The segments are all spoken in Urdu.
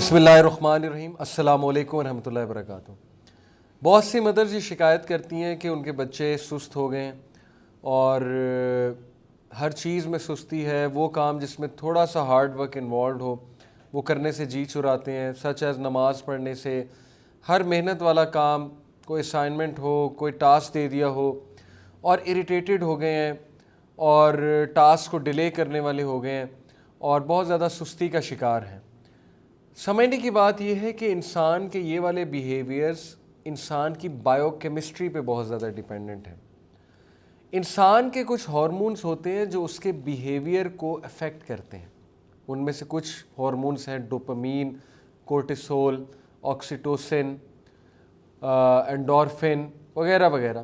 بسم اللہ الرحمن الرحیم. السلام علیکم ورحمۃ اللہ وبرکاتہ. بہت سی مدرز یہ شکایت کرتی ہیں کہ ان کے بچے سست ہو گئے ہیں اور ہر چیز میں سستی ہے. وہ کام جس میں تھوڑا سا ہارڈ ورک انوالوڈ ہو وہ کرنے سے جی چراتے ہیں, سچ ایز نماز پڑھنے سے. ہر محنت والا کام, کوئی اسائنمنٹ ہو, کوئی ٹاسک دے دیا ہو اور اریٹیٹڈ ہو گئے ہیں اور ٹاسک کو ڈیلے کرنے والے ہو گئے ہیں اور بہت زیادہ سستی کا شکار ہیں. سمجھنے کی بات یہ ہے کہ انسان کے یہ والے بیہیویئرز انسان کی بائیو کیمسٹری پہ بہت زیادہ ڈیپینڈنٹ ہیں. انسان کے کچھ ہارمونز ہوتے ہیں جو اس کے بیہیویئر کو افیکٹ کرتے ہیں. ان میں سے کچھ ہارمونز ہیں ڈوپامین, کورٹیسول, آکسیٹوسن, انڈورفن وغیرہ وغیرہ.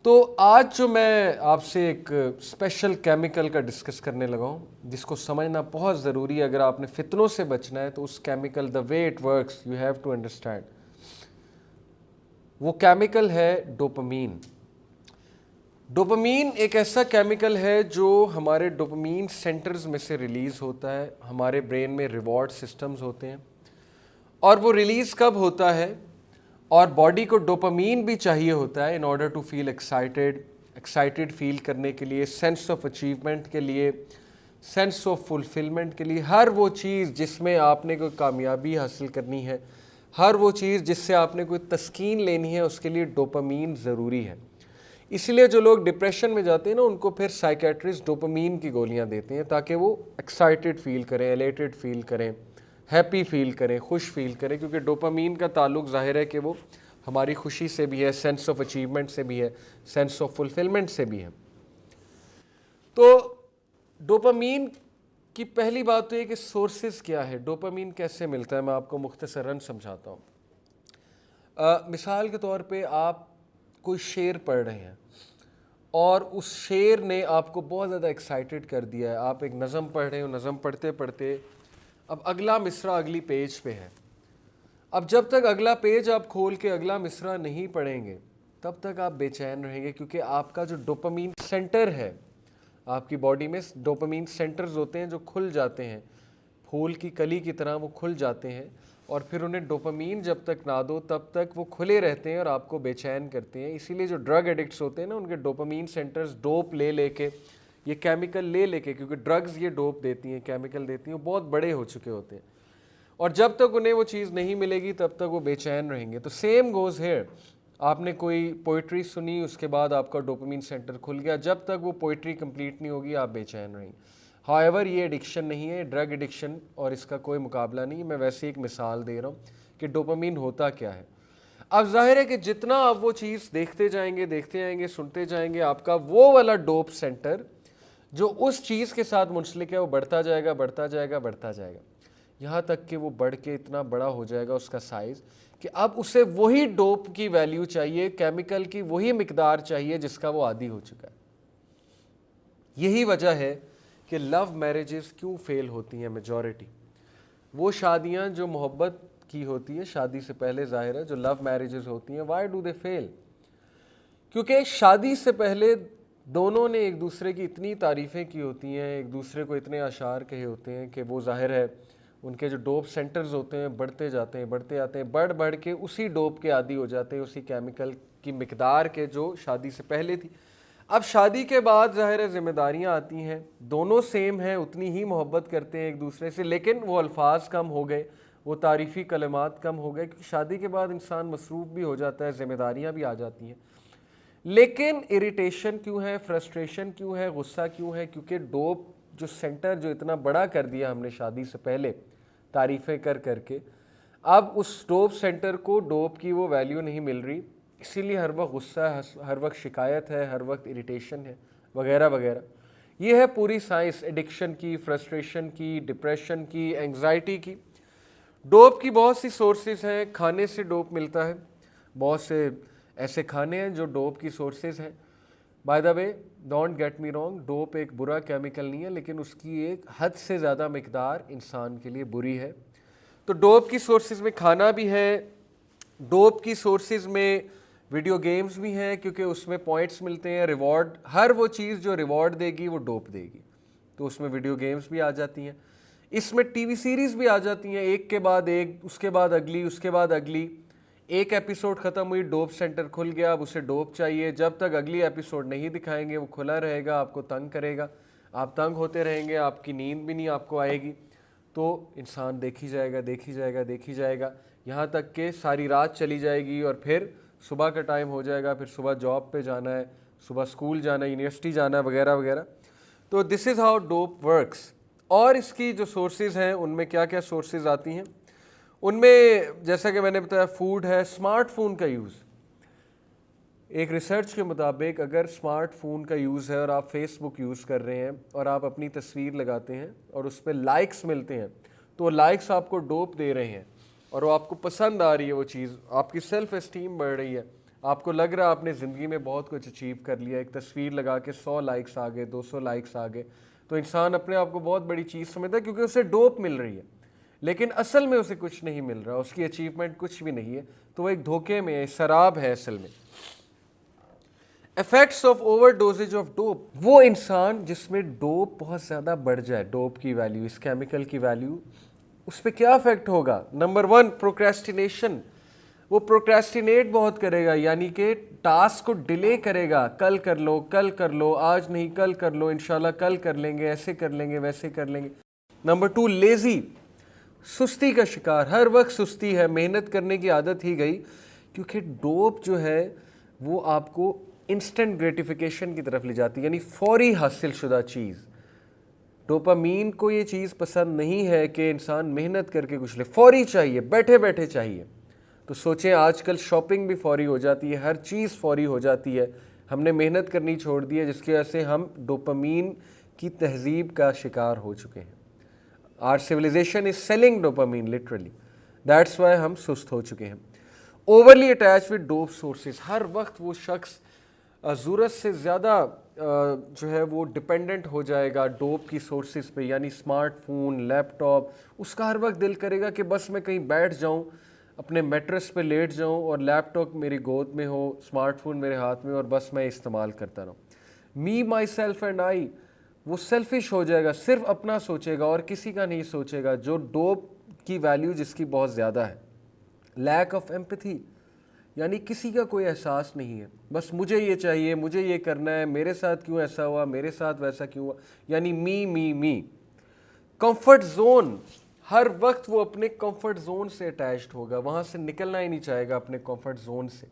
تو آج جو میں آپ سے ایک اسپیشل کیمیکل کا ڈسکس کرنے لگا ہوں جس کو سمجھنا بہت ضروری ہے. اگر آپ نے فتنوں سے بچنا ہے تو اس chemical, the way it works, you have to understand. وہ کیمیکل ہے ڈوپامین. ڈوپامین ایک ایسا کیمیکل ہے جو ہمارے ڈوپامین سینٹرز میں سے ریلیز ہوتا ہے. ہمارے برین میں ریوارڈ سسٹمز ہوتے ہیں اور وہ ریلیز کب ہوتا ہے, اور باڈی کو ڈوپامین بھی چاہیے ہوتا ہے in order to feel excited feel کرنے کے لیے, سینس آف اچیومنٹ کے لیے, سینس آف فلفلمنٹ کے لیے. ہر وہ چیز جس میں آپ نے کوئی کامیابی حاصل کرنی ہے, ہر وہ چیز جس سے آپ نے کوئی تسکین لینی ہے, اس کے لیے ڈوپامین ضروری ہے. اس لیے جو لوگ ڈپریشن میں جاتے ہیں نا ان کو پھر سائیکیٹرسٹ ڈوپامین کی گولیاں دیتے ہیں تاکہ وہ ایکسائٹیڈ فیل کریں, ایلیٹڈ فیل کریں, ہیپی فیل کریں, خوش فیل کریں. کیونکہ ڈوپامین کا تعلق ظاہر ہے کہ وہ ہماری خوشی سے بھی ہے, سینس آف اچیومنٹ سے بھی ہے, سینس آف فلفلمنٹ سے بھی ہے. تو ڈوپامین کی پہلی بات تو یہ کہ سورسز کیا ہے, ڈوپامین کیسے ملتا ہے, میں آپ کو مختصراً سمجھاتا ہوں. مثال کے طور پہ آپ کوئی شعر پڑھ رہے ہیں اور اس شعر نے آپ کو بہت زیادہ ایکسائٹیڈ کر دیا ہے. آپ ایک نظم پڑھ رہے ہو, نظم پڑھتے پڑھتے اب اگلا مصرع اگلی پیج پہ ہے. اب جب تک اگلا پیج آپ کھول کے اگلا مصرع نہیں پڑھیں گے تب تک آپ بے چین رہیں گے, کیونکہ آپ کا جو ڈوپامین سینٹر ہے, آپ کی باڈی میں ڈوپامین سینٹرز ہوتے ہیں جو کھل جاتے ہیں, پھول کی کلی کی طرح وہ کھل جاتے ہیں اور پھر انہیں ڈوپامین جب تک نہ دو تب تک وہ کھلے رہتے ہیں اور آپ کو بے چین کرتے ہیں. اسی لیے جو ڈرگ ایڈکٹس ہوتے ہیں نا ان کے ڈوپامین سینٹرز ڈوپ لے لے کے, یہ کیمیکل لے لے کے, کیونکہ ڈرگز یہ ڈوپ دیتی ہیں, کیمیکل دیتی ہیں, وہ بہت بڑے ہو چکے ہوتے ہیں اور جب تک انہیں وہ چیز نہیں ملے گی تب تک وہ بے چین رہیں گے. تو سیم گوز ہیئر. آپ نے کوئی پوئٹری سنی, اس کے بعد آپ کا ڈوپامین سینٹر کھل گیا, جب تک وہ پوئٹری کمپلیٹ نہیں ہوگی آپ بے چین رہیں گے. ہاؤ ایور یہ ایڈکشن نہیں ہے, ڈرگ ایڈکشن اور اس کا کوئی مقابلہ نہیں. میں ویسے ایک مثال دے رہا ہوں کہ ڈوپامین ہوتا کیا ہے. اب ظاہر ہے کہ جتنا آپ وہ چیز دیکھتے جائیں گے, سنتے جائیں گے, آپ کا وہ والا ڈوپ سینٹر جو اس چیز کے ساتھ منسلک ہے وہ بڑھتا جائے گا, یہاں تک کہ وہ بڑھ کے اتنا بڑا ہو جائے گا اس کا سائز کہ اب اسے وہی ڈوپ کی ویلیو چاہیے, کیمیکل کی وہی مقدار چاہیے جس کا وہ عادی ہو چکا ہے. یہی وجہ ہے کہ لو میرجز کیوں فیل ہوتی ہیں. میجورٹی وہ شادیاں جو محبت کی ہوتی ہیں شادی سے پہلے, ظاہر ہے جو لو میرجز ہوتی ہیں, وائی ڈو دے فیل؟ کیونکہ شادی سے پہلے دونوں نے ایک دوسرے کی اتنی تعریفیں کی ہوتی ہیں, ایک دوسرے کو اتنے اشعار کہے ہوتے ہیں کہ وہ ظاہر ہے ان کے جو ڈوپ سینٹرز ہوتے ہیں بڑھتے جاتے ہیں, بڑھ کے اسی ڈوپ کے عادی ہو جاتے ہیں, اسی کیمیکل کی مقدار کے جو شادی سے پہلے تھی. اب شادی کے بعد ظاہر ہے ذمہ داریاں آتی ہیں, دونوں سیم ہیں, اتنی ہی محبت کرتے ہیں ایک دوسرے سے, لیکن وہ الفاظ کم ہو گئے, وہ تعریفی کلمات کم ہو گئے, کیونکہ شادی کے بعد انسان مصروف بھی ہو جاتا ہے, ذمہ داریاں بھی آ جاتی ہیں. لیکن اریٹیشن کیوں ہے, فرسٹریشن کیوں ہے, غصہ کیوں ہے؟ کیونکہ ڈوپ جو سینٹر جو اتنا بڑا کر دیا ہم نے شادی سے پہلے تعریفیں کر کے, اب اس ڈوپ سینٹر کو ڈوپ کی وہ ویلیو نہیں مل رہی, اسی لیے ہر وقت غصہ ہے, ہر وقت شکایت ہے, ہر وقت اریٹیشن ہے وغیرہ وغیرہ. یہ ہے پوری سائنس ایڈکشن کی, فرسٹریشن کی, ڈپریشن کی, اینگزائٹی کی. ڈوپ کی بہت سی سورسز ہیں. کھانے سے ڈوپ ملتا ہے, بہت سے ایسے کھانے ہیں جو ڈوپ کی سورسز ہیں. By the way don't get me wrong, dope ایک برا کیمیکل نہیں ہے, لیکن اس کی ایک حد سے زیادہ مقدار انسان کے لیے بری ہے. تو ڈوپ کی سورسز میں کھانا بھی ہے, ڈوپ کی سورسز میں ویڈیو گیمز بھی ہیں, کیونکہ اس میں پوائنٹس ملتے ہیں, ریوارڈ, ہر وہ چیز جو ریوارڈ دے گی وہ ڈوپ دے گی, تو اس میں ویڈیو گیمز بھی آ جاتی ہیں. اس میں ٹی وی سیریز بھی آ جاتی ہیں، ایک کے بعد ایک، اس کے بعد اگلی، اس کے بعد اگلی. ایک ایپیسوڈ ختم ہوئی، ڈوپ سینٹر کھل گیا، اب اسے ڈوپ چاہیے. جب تک اگلی ایپیسوڈ نہیں دکھائیں گے وہ کھلا رہے گا، آپ کو تنگ کرے گا، آپ تنگ ہوتے رہیں گے، آپ کی نیند بھی نہیں آپ کو آئے گی. تو انسان دیکھی جائے گا، دیکھی جائے گا، دیکھی جائے گا، یہاں تک کہ ساری رات چلی جائے گی اور پھر صبح کا ٹائم ہو جائے گا، پھر صبح جاب پہ جانا ہے، صبح اسکول جانا ہے، یونیورسٹی جانا ہے، وغیرہ وغیرہ. تو دس از ہاؤ ڈوپ ورکس. اور اس کی جو سورسز ہیں ان میں کیا کیا سورسز آتی ہیں؟ ان میں جیسا کہ میں نے بتایا فوڈ ہے، اسمارٹ فون کا یوز. ایک ریسرچ کے مطابق اگر اسمارٹ فون کا یوز ہے اور آپ فیس بک یوز کر رہے ہیں اور آپ اپنی تصویر لگاتے ہیں اور اس پہ لائکس ملتے ہیں، تو لائکس آپ کو ڈوپ دے رہے ہیں اور وہ آپ کو پسند آ رہی ہے، وہ چیز آپ کی سیلف اسٹیم بڑھ رہی ہے، آپ کو لگ رہا ہے آپ نے زندگی میں بہت کچھ اچیو کر لیا. ایک تصویر لگا کے 100 لائکس آ گئے، 200 لائکس آ گئے، تو انسان اپنے آپ کو بہت بڑی چیز سمجھتا ہے کیونکہ اسے ڈوپ مل رہی ہے. لیکن اصل میں اسے کچھ نہیں مل رہا، اس کی اچیومنٹ کچھ بھی نہیں ہے، تو وہ ایک دھوکے میں ہے، سراب ہے اصل میں. Effects of over dosage of dope. وہ انسان جس میں ڈوپ بہت زیادہ بڑھ جائے، ڈوپ کی ویلیو، اس کیمیکل کی ویلیو، اس پہ کیا افیکٹ ہوگا؟ Number 1 procrastination. وہ پروکریسٹینیٹ بہت کرے گا، یعنی کہ ٹاسک کو ڈیلے کرے گا، کل کر لو، کل کر لو، آج نہیں کل کر لو، انشاءاللہ کل کر لیں گے، ایسے کر لیں گے، ویسے کر لیں گے. نمبر 2 لیزی، سستی کا شکار، ہر وقت سستی ہے، محنت کرنے کی عادت ہی گئی، کیونکہ ڈوپ جو ہے وہ آپ کو انسٹنٹ گریٹیفیکیشن کی طرف لے جاتی ہے، یعنی فوری حاصل شدہ چیز. ڈوپامین کو یہ چیز پسند نہیں ہے کہ انسان محنت کر کے کچھ لے، فوری چاہیے، بیٹھے بیٹھے چاہیے. تو سوچیں آج کل شاپنگ بھی فوری ہو جاتی ہے، ہر چیز فوری ہو جاتی ہے، ہم نے محنت کرنی چھوڑ دی ہے، جس کی وجہ سے ہم ڈوپامین کی تہذیب کا شکار ہو چکے ہیں. Our civilization is selling dopamine literally. That's why ہم سست ہو چکے ہیں. Overly attached with dope sources. ہر وقت وہ شخص ضرورت سے زیادہ جو ہے وہ ڈپینڈنٹ ہو جائے گا ڈوپ کی سورسز پہ، یعنی اسمارٹ فون، لیپ ٹاپ. اس کا ہر وقت دل کرے گا کہ بس میں کہیں بیٹھ جاؤں، اپنے میٹرس پہ لیٹ جاؤں اور لیپ ٹاپ میری گود میں ہو، اسمارٹ فون میرے ہاتھ میں، اور بس میں استعمال کرتا رہوں. می، مائی سیلف اینڈ آئی. وہ سیلفش ہو جائے گا، صرف اپنا سوچے گا اور کسی کا نہیں سوچے گا، جو ڈوپ کی ویلیو جس کی بہت زیادہ ہے. لیک آف ایمپتھی، یعنی کسی کا کوئی احساس نہیں ہے، بس مجھے یہ چاہیے، مجھے یہ کرنا ہے، میرے ساتھ کیوں ایسا ہوا، میرے ساتھ ویسا کیوں ہوا، یعنی می می می. کمفرٹ زون، ہر وقت وہ اپنے کمفرٹ زون سے اٹیچڈ ہوگا، وہاں سے نکلنا ہی نہیں چاہے گا اپنے کمفرٹ زون سے.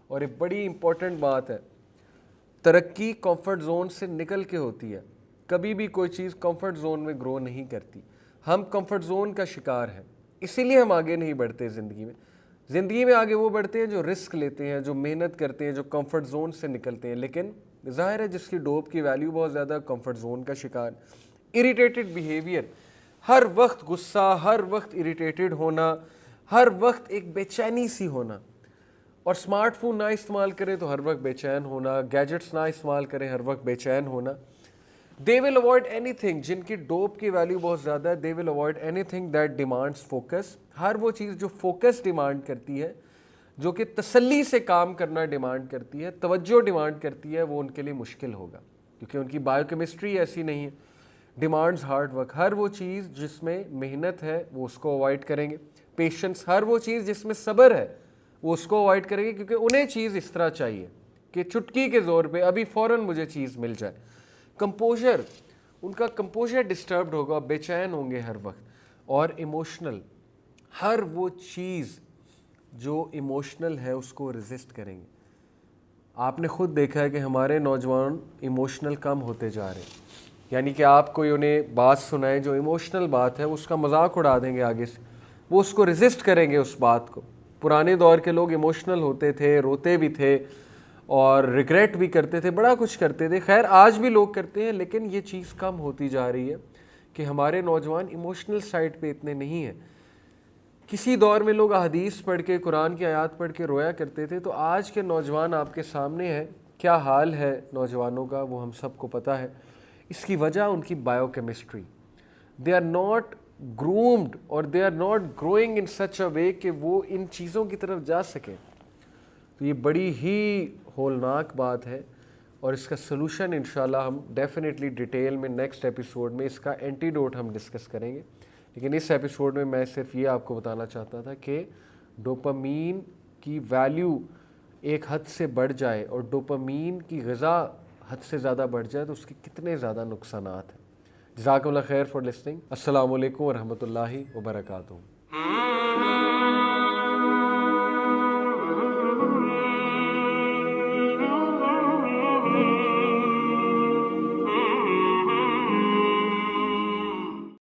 اور ایک بڑی امپورٹنٹ بات ہے، ترقی کمفرٹ زون سے نکل کے ہوتی ہے. کبھی بھی کوئی چیز کمفرٹ زون میں گرو نہیں کرتی. ہم کمفرٹ زون کا شکار ہیں، اسی لیے ہم آگے نہیں بڑھتے زندگی میں. زندگی میں آگے وہ بڑھتے ہیں جو رسک لیتے ہیں، جو محنت کرتے ہیں، جو کمفرٹ زون سے نکلتے ہیں. لیکن ظاہر ہے جس کی ڈوپ کی ویلیو بہت زیادہ، کمفرٹ زون کا شکار. اریٹیٹڈ بیہیویئر، ہر وقت غصہ، ہر وقت اریٹیٹڈ ہونا، ہر وقت ایک بے چینی سی ہونا. اور اسمارٹ فون نہ استعمال کرے تو ہر وقت بے چین ہونا، گیجٹس نہ استعمال کریں ہر وقت بے چین ہونا. دے ول اوائڈ اینی تھنگ، جن کی ڈوپ کی ویلیو بہت زیادہ ہے، دے will avoid any thing that demands focus. ہر وہ چیز جو فوکس ڈیمانڈ کرتی ہے، جو کہ تسلی سے کام کرنا ڈیمانڈ کرتی ہے، توجہ ڈیمانڈ کرتی ہے، وہ ان کے لیے مشکل ہوگا کیونکہ ان کی بایو کیمسٹری ایسی نہیں ہے. ڈیمانڈز ہارڈ ورک، ہر وہ چیز جس میں محنت ہے وہ اس کو اوائڈ کریں گے. پیشنس، ہر وہ چیز جس میں صبر ہے وہ اس کو اوائڈ کریں گے، کیونکہ انہیں چیز اس طرح چاہیے کہ چٹکی کے زور پہ ابھی فوراً مجھے چیز مل جائے. کمپوزر، ان کا کمپوزر ڈسٹربڈ ہوگا، بے چین ہوں گے ہر وقت. اور ایموشنل، ہر وہ چیز جو ایموشنل ہے اس کو ریزسٹ کریں گے. آپ نے خود دیکھا ہے کہ ہمارے نوجوان ایموشنل کم ہوتے جا رہے ہیں، یعنی کہ آپ کوئی انہیں بات سنائیں جو ایموشنل بات ہے، اس کا مذاق اڑا دیں گے آگے سے، وہ اس کو ریزسٹ کریں گے اس بات کو. پرانے دور کے لوگ ایموشنل ہوتے تھے، روتے بھی تھے اور ریگریٹ بھی کرتے تھے، بڑا کچھ کرتے تھے. خیر آج بھی لوگ کرتے ہیں، لیکن یہ چیز کم ہوتی جا رہی ہے کہ ہمارے نوجوان ایموشنل سائڈ پہ اتنے نہیں ہیں. کسی دور میں لوگ احادیث پڑھ کے، قرآن کی آیات پڑھ کے رویا کرتے تھے، تو آج کے نوجوان آپ کے سامنے ہیں، کیا حال ہے نوجوانوں کا وہ ہم سب کو پتہ ہے. اس کی وجہ ان کی biochemistry. They are not groomed اور they are not growing in such a way کہ وہ ان چیزوں کی طرف جا سکیں. تو یہ بڑی ہی ہولناک بات ہے اور اس کا سلوشن انشاءاللہ ہم ڈیفینیٹلی ڈیٹیل میں نیکسٹ ایپیسوڈ میں اس کا اینٹیڈوٹ ہم ڈسکس کریں گے. لیکن اس ایپیسوڈ میں میں صرف یہ آپ کو بتانا چاہتا تھا کہ ڈوپامین کی ویلیو ایک حد سے بڑھ جائے اور ڈوپامین کی غذا حد سے زیادہ بڑھ جائے تو اس کے کتنے زیادہ نقصانات ہیں. جزاکم اللہ خیر فار لسننگ. السلام علیکم ورحمۃ اللہ وبرکاتہ.